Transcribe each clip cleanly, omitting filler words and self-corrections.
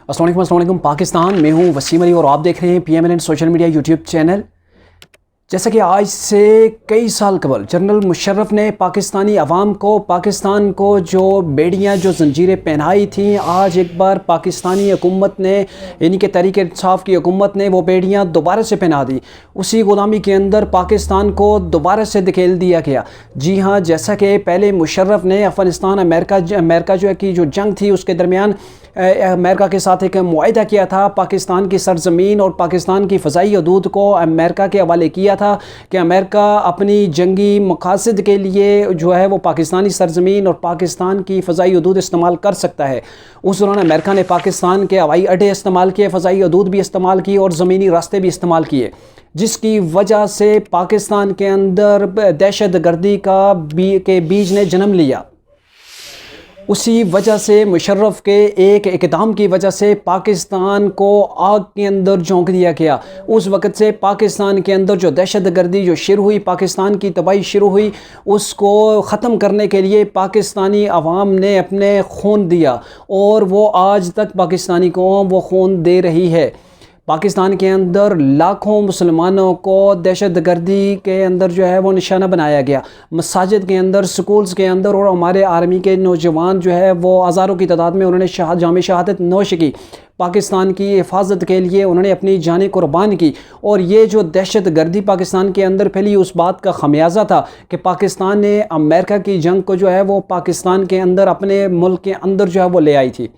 अस्सलाम वालेकुम पाकिस्तान। मैं हूं वसीम अली और आप देख रहे हैं PMLN social media YouTube channel. जैसा कि आज से कई साल कबल जनरल मुशर्रफ ने पाकिस्तानी अवाम को, पाकिस्तान को जो बेड़ियाँ, जो जंजीरें पहनाई थीं, आज एक बार पाकिस्तानी हुकूमत ने, यानी कि तहरीक इंसाफ की हुकूमत ने वो बेड़ियाँ दोबारा से पहना दी। उसी ग़ुलामी के अंदर पाकिस्तान को दोबारा से धकेल दिया गया। जी हाँ, जैसा कि पहले मुशर्रफ ने अफ़गानिस्तान अमेरिका जो है कि जो जंग थी उसके दरमियान अमेरिका के साथ एक मुआहदा किया था, पाकिस्तान की सरजमीन और पाकिस्तान की फ़ज़ाई हदूद को अमेरिका के हवाले किया था कि अमेरिका अपनी जंगी मकासद के लिए जो है वो पाकिस्तानी सरजमीन और पाकिस्तान की फ़ज़ाई हदूद इस्तेमाल कर सकता है। उस दौरान अमेरिका ने पाकिस्तान के हवाई अड्डे इस्तेमाल किए, फ़ज़ाई हदूद भी इस्तेमाल की और ज़मीनी रास्ते भी इस्तेमाल किए, जिसकी वजह से पाकिस्तान के अंदर दहशत गर्दी के बीज ने जन्म लिया। उसी वजह से मुशर्रफ के एक इक़दाम की वजह से पाकिस्तान को आग के अंदर झोंक दिया गया। उस वक़्त से पाकिस्तान के अंदर जो दहशत गर्दी जो शुरू हुई, पाकिस्तान की तबाही शुरू हुई, उसको ख़त्म करने के लिए पाकिस्तानी अवाम ने अपने खून दिया और वो आज तक पाकिस्तानी कौम वो खून दे रही है। पाकिस्तान के अंदर लाखों मुसलमानों को दहशत गर्दी के अंदर जो है वो निशाना बनाया गया। मसाजिद के अंदर, स्कूल्स के अंदर, और हमारे आर्मी के नौजवान जो है वो हज़ारों की तादाद में उन्होंने जाम शहादत नोश की। पाकिस्तान की हिफाजत के लिए उन्होंने अपनी जानें कुर्बान की। और ये जो दहशत गर्दी पाकिस्तान के अंदर फैली, उस बात का खमियाजा था कि पाकिस्तान ने अमेरिका की जंग को जो है वो पाकिस्तान के अंदर, अपने मुल्क के अंदर जो है वो ले आई थी।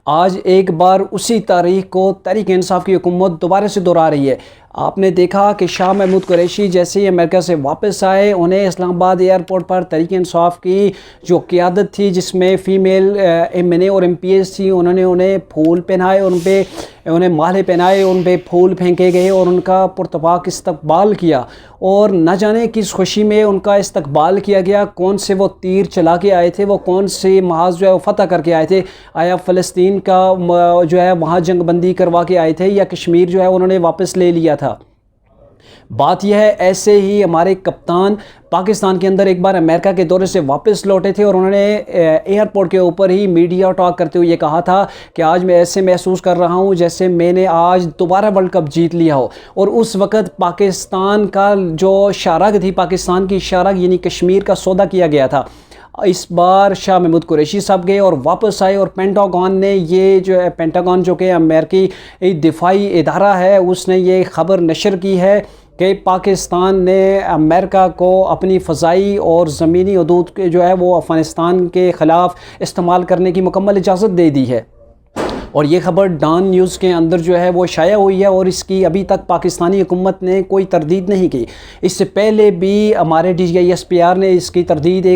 आज एक बार उसी तारीख को तहरीक इंसाफ की हुकूमत दोबारा से दोहरा रही है। आपने देखा कि शाह महमूद कुरैशी जैसे ही अमेरिका से वापस आए, उन्हें इस्लामाबाद एयरपोर्ट पर तहरीक इंसाफ की जो क़यादत थी, जिसमें फ़ीमेल MNA और MPs थी, उन्होंने उन्हें फूल पहनाए, उन्हें माले पहनाए, उन पे फूल फेंके गए और उनका पुरतपाक इस्तकबाल किया। और न जाने किस खुशी में उनका इस्तकबाल किया गया, कौन से वो तीर चला के आए थे, वो कौन से महाज जो है वो फ़तह करके आए थे। आया फ़लस्तीन का जो है वहाँ जंग बंदी करवा के आए थे, या कश्मीर जो है उन्होंने वापस ले लिया था। बात यह है, ऐसे ही हमारे कप्तान पाकिस्तान के अंदर एक बार अमेरिका के दौरे से वापस लौटे थे और उन्होंने एयरपोर्ट के ऊपर ही मीडिया टॉक करते हुए ये कहा था कि आज मैं ऐसे महसूस कर रहा हूँ जैसे मैंने आज दोबारा वर्ल्ड कप जीत लिया हो। और उस वक़्त पाकिस्तान का जो शारग थी, पाकिस्तान की शारग यानी कश्मीर का सौदा किया गया था। इस बार शाह महमूद कुरैशी साहब गए और वापस आए, और पेंटागन ने ये जो है, पेंटागन जो कि अमेरिकी दिफाई इदारा है, उसने ये ख़बर नशर की है कि पाकिस्तान ने अमेरिका को अपनी फ़ज़ाई और ज़मीनी हदूद के जो है वो अफ़गानिस्तान के ख़िलाफ़ इस्तेमाल करने की मुकम्मल इजाज़त दे दी है। और ये ख़बर डॉन न्यूज़ के अंदर जो है वो शाया हुई है और इसकी अभी तक पाकिस्तानी हुकूमत ने कोई तरदीद नहीं की। इससे पहले भी हमारे DGISPR ने इसकी तरदीद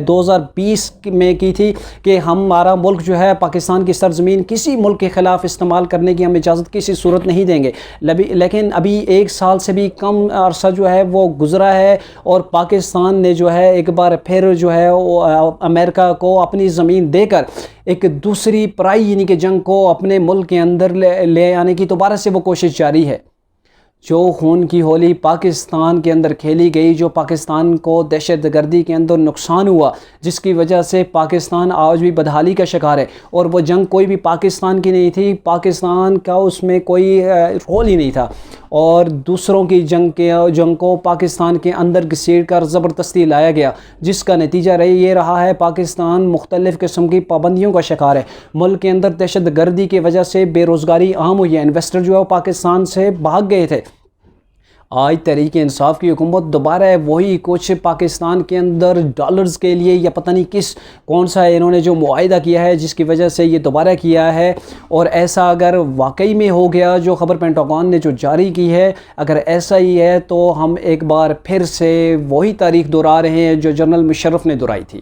2020 में की थी कि हमारा मुल्क जो है पाकिस्तान की सरजमीन किसी मुल्क के ख़िलाफ़ इस्तेमाल करने की हम इजाज़त किसी सूरत नहीं देंगे। लेकिन अभी 1 साल से भी कम अरसा जो है वो गुज़रा है और पाकिस्तान ने जो है एक बार फिर जो है अमेरिका को अपनी ज़मीन देकर एक दूसरी पराई यानी कि जंग को अपने मुल्क के अंदर ले आने की दोबारा से वो कोशिश जारी है। जो खून की होली पाकिस्तान के अंदर खेली गई, जो पाकिस्तान को दहशत गर्दी के अंदर नुकसान हुआ, जिसकी वजह से पाकिस्तान आज भी बदहाली का शिकार है। और वो जंग कोई भी पाकिस्तान की नहीं थी, पाकिस्तान का उसमें कोई रोल ही नहीं था, और दूसरों की जंग को पाकिस्तान के अंदर घसीट कर ज़बरदस्ती लाया गया, जिसका नतीजा ये रहा है पाकिस्तान मुख्तलिफ़ किस्म की पाबंदियों का शिकार है। मुल्क के अंदर दहशत गर्दी की वजह से बेरोज़गारी आम हुई है, इन्वेस्टर जो है पाकिस्तान से भाग गए थे। आज तहरीक इंसाफ की हुकूमत दोबारा है, वही कुछ पाकिस्तान के अंदर डॉलर्स के लिए या पता नहीं कौन सा इन्होंने जो मुआहदा किया है जिसकी वजह से ये दोबारा किया है। और ऐसा अगर वाकई में हो गया, जो ख़बर पेंटागन ने जो जारी की है, अगर ऐसा ही है तो हम एक बार फिर से वही तारीख दोहरा रहे हैं जो जनरल मुशर्रफ ने दोहराई थी।